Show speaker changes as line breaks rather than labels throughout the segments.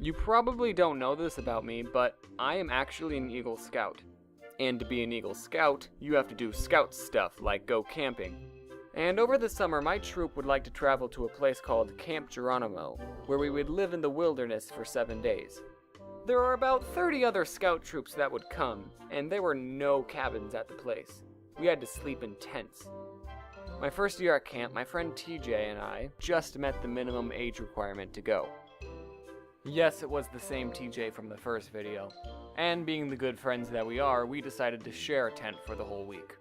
You probably don't know this about me, but I am actually an Eagle Scout. And to be an Eagle Scout, you have to do Scout stuff like go camping. And over the summer, my troop would like to travel to a place called Camp Geronimo, where we would live in the wilderness for 7 days. There are about 30 other scout troops that would come, and there were no cabins at the place. We had to sleep in tents. My first year at camp, my friend TJ and I just met the minimum age requirement to go. Yes, it was the same TJ from the first video. And being the good friends that we are, we decided to share a tent for the whole week.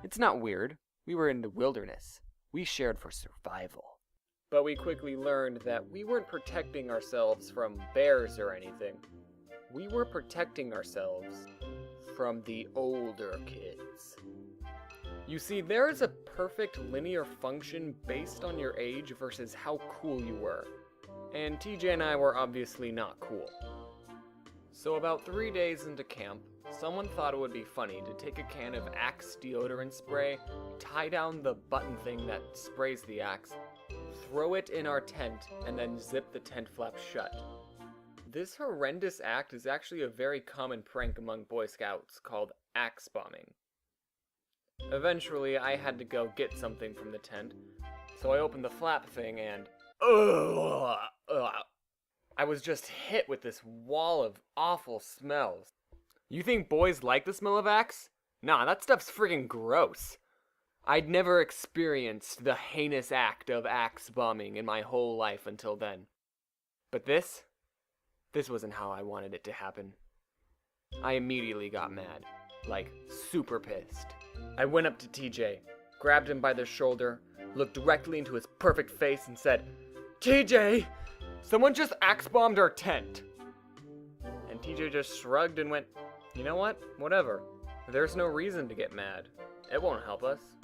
It's not weird. We were in the wilderness. We shared for survival. But we quickly learned that we weren't protecting ourselves from bears or anything. We were protecting ourselves from the older kids. You see, there is a perfect linear function based on your age versus how cool you were. And TJ and I were obviously not cool. So about 3 days into camp, someone thought it would be funny to take a can of Axe deodorant spray, tie down the button thing that sprays the Axe, throw it in our tent, and then zip the tent flap shut. This horrendous act is actually a very common prank among Boy Scouts called Axe bombing. Eventually, I had to go get something from the tent, so I opened the flap thing and I was just hit with this wall of awful smells. You think boys like the smell of Axe? Nah, that stuff's friggin' gross. I'd never experienced the heinous act of Axe bombing in my whole life until then. But this wasn't how I wanted it to happen. I immediately got mad, like super pissed. I went up to TJ, grabbed him by the shoulder, looked directly into his perfect face and said, "TJ, someone just Axe bombed our tent." And TJ just shrugged and went, "You know what? Whatever. There's no reason to get mad. It won't help us."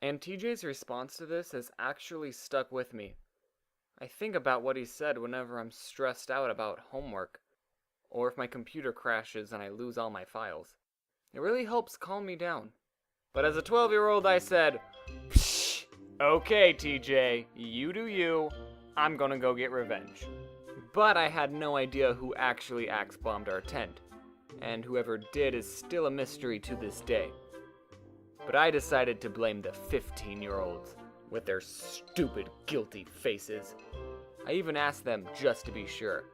And TJ's response to this has actually stuck with me. I think about what he said whenever I'm stressed out about homework, or if my computer crashes and I lose all my files. It really helps calm me down. But as a 12-year-old, I said, "Psh, okay, TJ, you do you. I'm gonna go get revenge." But I had no idea who actually Axe bombed our tent, and whoever did is still a mystery to this day. But I decided to blame the 15-year-olds with their stupid, guilty faces. I even asked them just to be sure.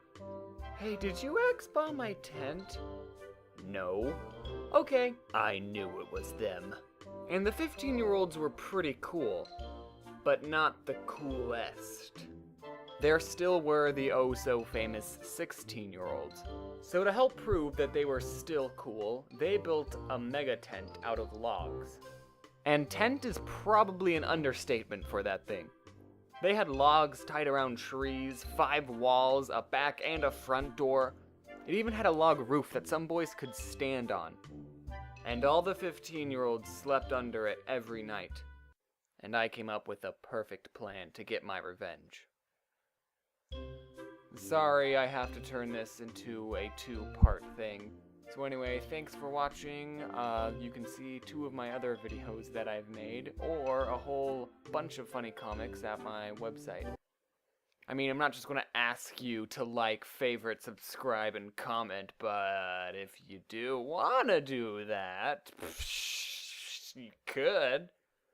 "Hey, did you Axe bomb my tent?" "No." "Okay." I knew it was them. And the 15-year-olds were pretty cool, but not the coolest. There still were the oh-so-famous 16-year-olds. So to help prove that they were still cool, they built a mega tent out of logs. And tent is probably an understatement for that thing. They had logs tied around trees, 5 walls, a back and a front door. It even had a log roof that some boys could stand on. And all the 15-year-olds slept under it every night. And I came up with a perfect plan to get my revenge. Sorry, I have to turn this into a 2-part thing. So anyway, thanks for watching. You can see 2 of my other videos that I've made, or a whole bunch of funny comics at my website. I mean, I'm not just going to ask you to like, favorite, subscribe, and comment, but if you do want to do that, you could.